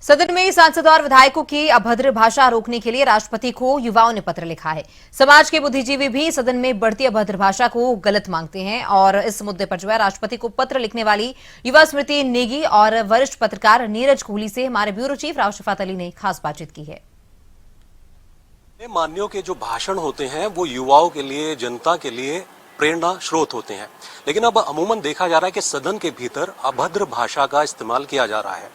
सदन में सांसदों और विधायकों की अभद्र भाषा रोकने के लिए राष्ट्रपति को युवाओं ने पत्र लिखा है। समाज के बुद्धिजीवी भी सदन में बढ़ती अभद्र भाषा को गलत मांगते हैं और इस मुद्दे पर जो है राष्ट्रपति को पत्र लिखने वाली युवा स्मृति नेगी और वरिष्ठ पत्रकार नीरज कोहली से हमारे ब्यूरो चीफ राव शफात अली ने खास बातचीत की है। मान्यों के जो भाषण होते हैं वो युवाओं के लिए, जनता के लिए प्रेरणा स्रोत होते हैं, लेकिन अब अमूमन देखा जा रहा है कि सदन के भीतर अभद्र भाषा का इस्तेमाल किया जा रहा है।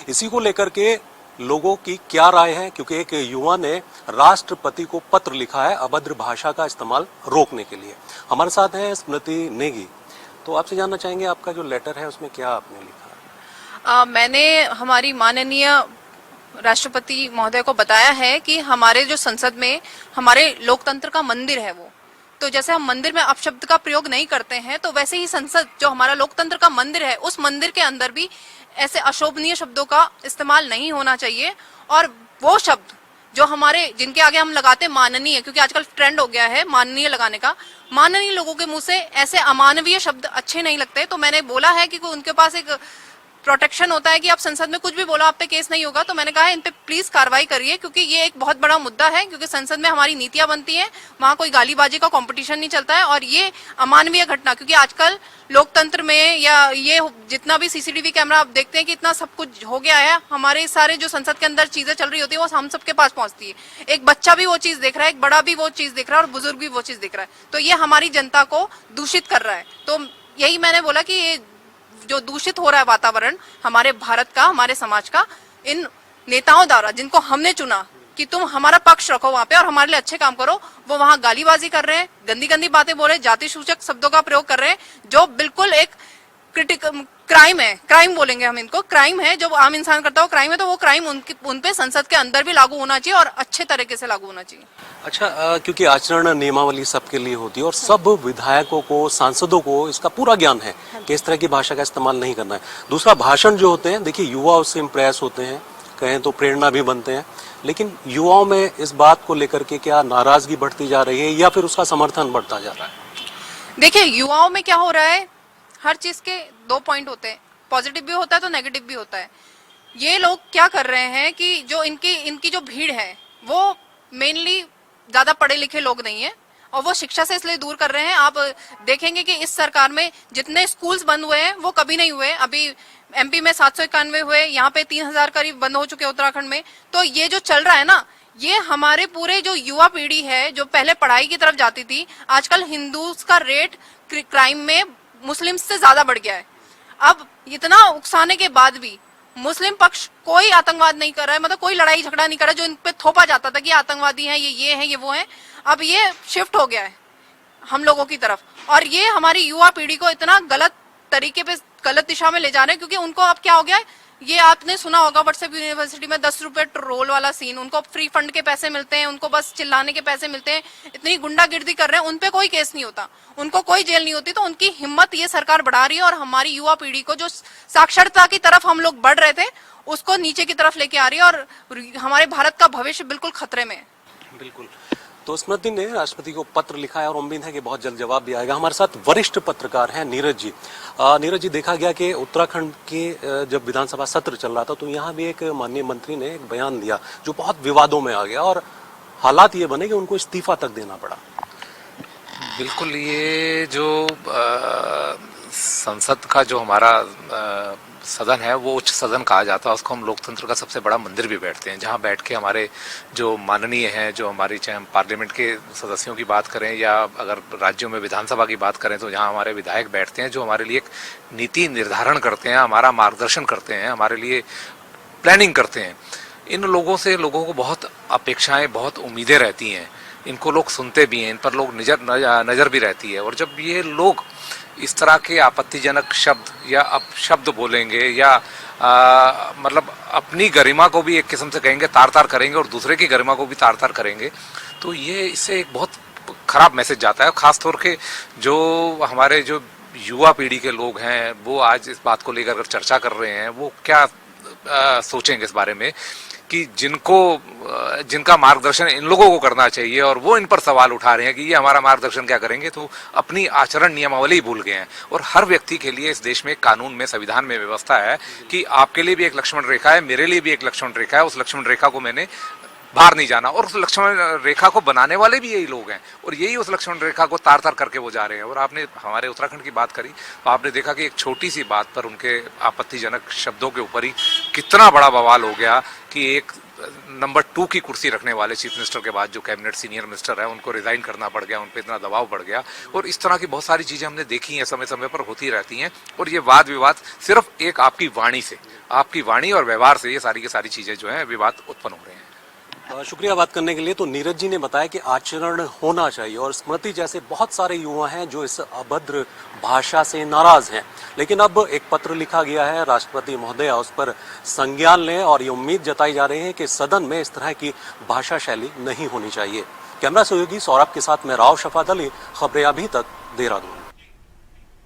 इसी को लेकर के लोगों की क्या राय है, क्योंकि एक युवा ने राष्ट्रपति को पत्र लिखा है अभद्र भाषा का इस्तेमाल रोकने के लिए। हमारे साथ हैं स्मृति नेगी, तो आपसे जानना चाहेंगे आपका जो लेटर है उसमें क्या आपने लिखा है? मैंने हमारी माननीय राष्ट्रपति महोदय को बताया है कि हमारे जो संसद में हमारे लोकतंत्र का मंदिर है वो, तो जैसे हम मंदिर में अपशब्द का प्रयोग नहीं करते हैं, तो वैसे ही संसद जो हमारा लोकतंत्र का मंदिर है, उस मंदिर के अंदर भी ऐसे अशोभनीय शब्दों का इस्तेमाल नहीं होना चाहिए। और वो शब्द जो हमारे जिनके आगे हम लगाते माननीय, क्योंकि आजकल ट्रेंड हो गया है माननीय लगाने का, माननीय लोगों के मुंह से ऐसे अमानवीय शब्द अच्छे नहीं लगते। तो मैंने बोला है कि उनके पास एक प्रोटेक्शन होता है कि आप संसद में कुछ भी बोलो आप पे केस नहीं होगा। तो मैंने कहा है इन पे प्लीज कार्रवाई करिए, क्योंकि ये एक बहुत बड़ा मुद्दा है, क्योंकि संसद में हमारी नीतियां बनती हैं, वहां कोई गालीबाजी का कंपटीशन नहीं चलता है। और ये अमानवीय घटना, क्योंकि आजकल लोकतंत्र में या ये जितना भी सीसीटीवी कैमरा आप देखते हैं कि इतना सब कुछ हो गया है, हमारे सारे जो संसद के अंदर चीजें चल रही होती है वो हम सबके पास पहुंचती है। एक बच्चा भी वो चीज देख रहा है, एक बड़ा भी वो चीज देख रहा है और बुजुर्ग भी वो चीज देख रहा है। तो ये हमारी जनता को दूषित कर रहा है। तो यही मैंने बोला कि ये जो दूषित हो रहा है वातावरण हमारे भारत का, हमारे समाज का, इन नेताओं द्वारा जिनको हमने चुना कि तुम हमारा पक्ष रखो वहां पे और हमारे लिए अच्छे काम करो, वो वहां गालीबाजी कर रहे हैं, गंदी गंदी बातें बोल रहे हैं, जाति सूचक शब्दों का प्रयोग कर रहे हैं, जो बिल्कुल एक क्राइम है। क्राइम बोलेंगे हम इनको, क्राइम है जो आम इंसान करता है, वो क्राइम है। तो वो क्राइम उन पे संसद के अंदर भी लागू होना चाहिए और अच्छे तरीके से लागू होना चाहिए। अच्छा, क्योंकि आचरण नियमावली सबके लिए होती है और सब विधायकों को, सांसदों को इसका पूरा ज्ञान है कि इस तरह की भाषा का इस्तेमाल नहीं करना है। दूसरा, भाषण जो होते हैं, देखिए युवा उससे इम्प्रेस होते हैं, कहें तो प्रेरणा भी बनते हैं, लेकिन युवाओं में इस बात को लेकर के क्या नाराजगी बढ़ती जा रही है या फिर उसका समर्थन बढ़ता जा रहा है? देखिए युवाओं में क्या हो रहा है, हर चीज के दो पॉइंट होते हैं, पॉजिटिव भी होता है तो नेगेटिव भी होता है। ये लोग क्या कर रहे हैं कि जो इनकी जो भीड़ है वो मेनली ज्यादा पढ़े लिखे लोग नहीं है और वो शिक्षा से इसलिए दूर कर रहे हैं। आप देखेंगे कि इस सरकार में जितने स्कूल्स बंद हुए हैं वो कभी नहीं हुए। अभी एमपी में 791 हुए, यहाँ पे 3000 करीब बंद हो चुके उत्तराखंड में। तो ये जो चल रहा है ना, ये हमारे पूरे जो युवा पीढ़ी है जो पहले पढ़ाई की तरफ जाती थी, आजकल हिंदूज का रेट क्राइम में मुस्लिम से ज्यादा बढ़ गया है। अब इतना उकसाने के बाद भी मुस्लिम पक्ष कोई आतंकवाद नहीं कर रहा है, मतलब कोई लड़ाई झगड़ा नहीं कर रहा है। जो इन पे थोपा जाता था कि आतंकवादी हैं, ये हैं, ये वो हैं, अब ये शिफ्ट हो गया है हम लोगों की तरफ। और ये हमारी युवा पीढ़ी को इतना गलत तरीके पे, गलत दिशा में ले जा रहे हैं, क्योंकि उनको अब क्या हो गया है, ये आपने सुना होगा व्हाट्सएप यूनिवर्सिटी में 10 रुपए रोल वाला सीन, उनको फ्री फंड के पैसे मिलते हैं, उनको बस चिल्लाने के पैसे मिलते हैं, इतनी गुंडागिर्दी कर रहे हैं, उनपे कोई केस नहीं होता, उनको कोई जेल नहीं होती। तो उनकी हिम्मत ये सरकार बढ़ा रही है और हमारी युवा पीढ़ी को जो साक्षरता की तरफ हम लोग बढ़ रहे थे उसको नीचे की तरफ लेके आ रही है और हमारे भारत का भविष्य बिल्कुल खतरे में है। बिल्कुल। तो स्मृति ने राष्ट्रपति को पत्र लिखा है और उम्मीद है कि बहुत जल्द जवाब भी आएगा। हमारे साथ वरिष्ठ पत्रकार हैं नीरज जी। नीरज जी, देखा गया कि उत्तराखंड के जब विधानसभा सत्र चल रहा था तो यहाँ भी एक माननीय मंत्री ने एक बयान दिया जो बहुत विवादों में आ गया और हालात ये बने कि उनको इस्तीफा तक देना पड़ा। बिल्कुल, ये जो संसद का जो हमारा सदन है वो उच्च सदन कहा जाता है, उसको हम लोकतंत्र का सबसे बड़ा मंदिर भी बैठते हैं, जहां बैठ के हमारे जो माननीय हैं, जो हमारी, चाहे हम पार्लियामेंट के सदस्यों की बात करें या अगर राज्यों में विधानसभा की बात करें, तो जहां हमारे विधायक बैठते हैं जो हमारे लिए एक नीति निर्धारण करते हैं, हमारा मार्गदर्शन करते हैं, हमारे लिए प्लानिंग करते हैं। इन लोगों से लोगों को बहुत अपेक्षाएं, बहुत उम्मीदें रहती हैं, इनको लोग सुनते भी हैं, इन पर लोग नजर भी रहती है। और जब ये लोग इस तरह के आपत्तिजनक शब्द या अपशब्द बोलेंगे या मतलब अपनी गरिमा को भी एक किस्म से कहेंगे, तार तार करेंगे और दूसरे की गरिमा को भी तार तार करेंगे, तो ये इससे एक बहुत खराब मैसेज जाता है। खास तौर के जो हमारे जो युवा पीढ़ी के लोग हैं वो आज इस बात को लेकर चर्चा कर रहे हैं, वो क्या सोचेंगे इस बारे में कि जिनका मार्गदर्शन इन लोगों को करना चाहिए और वो इन पर सवाल उठा रहे हैं कि ये हमारा मार्गदर्शन क्या करेंगे, तो अपनी आचरण नियमावली भूल गए हैं। और हर व्यक्ति के लिए इस देश में कानून में, संविधान में व्यवस्था है कि आपके लिए भी एक लक्ष्मण रेखा है, मेरे लिए भी एक लक्ष्मण रेखा है, उस लक्ष्मण रेखा को मैंने बाहर नहीं जाना। और उस लक्ष्मण रेखा को बनाने वाले भी यही लोग हैं और यही उस लक्ष्मण रेखा को तार तार करके वो जा रहे हैं। और आपने हमारे उत्तराखंड की बात करी तो आपने देखा कि एक छोटी सी बात पर उनके आपत्तिजनक शब्दों के ऊपर ही कितना बड़ा बवाल हो गया कि एक नंबर 2 की कुर्सी रखने वाले चीफ मिनिस्टर के बाद जो कैबिनेट सीनियर मिनिस्टर है उनको रिजाइन करना पड़ गया, उन पर इतना दबाव बढ़ गया। और इस तरह की बहुत सारी चीजें हमने देखी हैं, समय समय पर होती रहती हैं। और ये वाद विवाद सिर्फ एक आपकी वाणी से, आपकी वाणी और व्यवहार से ये सारी की सारी चीजें जो है विवाद उत्पन्न हो रहे हैं। शुक्रिया बात करने के लिए। तो नीरज जी ने बताया कि आचरण होना चाहिए और स्मृति जैसे बहुत सारे युवा हैं जो इस अभद्र भाषा से नाराज हैं, लेकिन अब एक पत्र लिखा गया है, राष्ट्रपति महोदय उस पर संज्ञान लें और ये उम्मीद जताई जा रही है कि सदन में इस तरह की भाषा शैली नहीं होनी चाहिए। कैमरा सहयोगी सौरभ के साथ मैं राव शफात अली, खबरें अभी तक, देहरादून।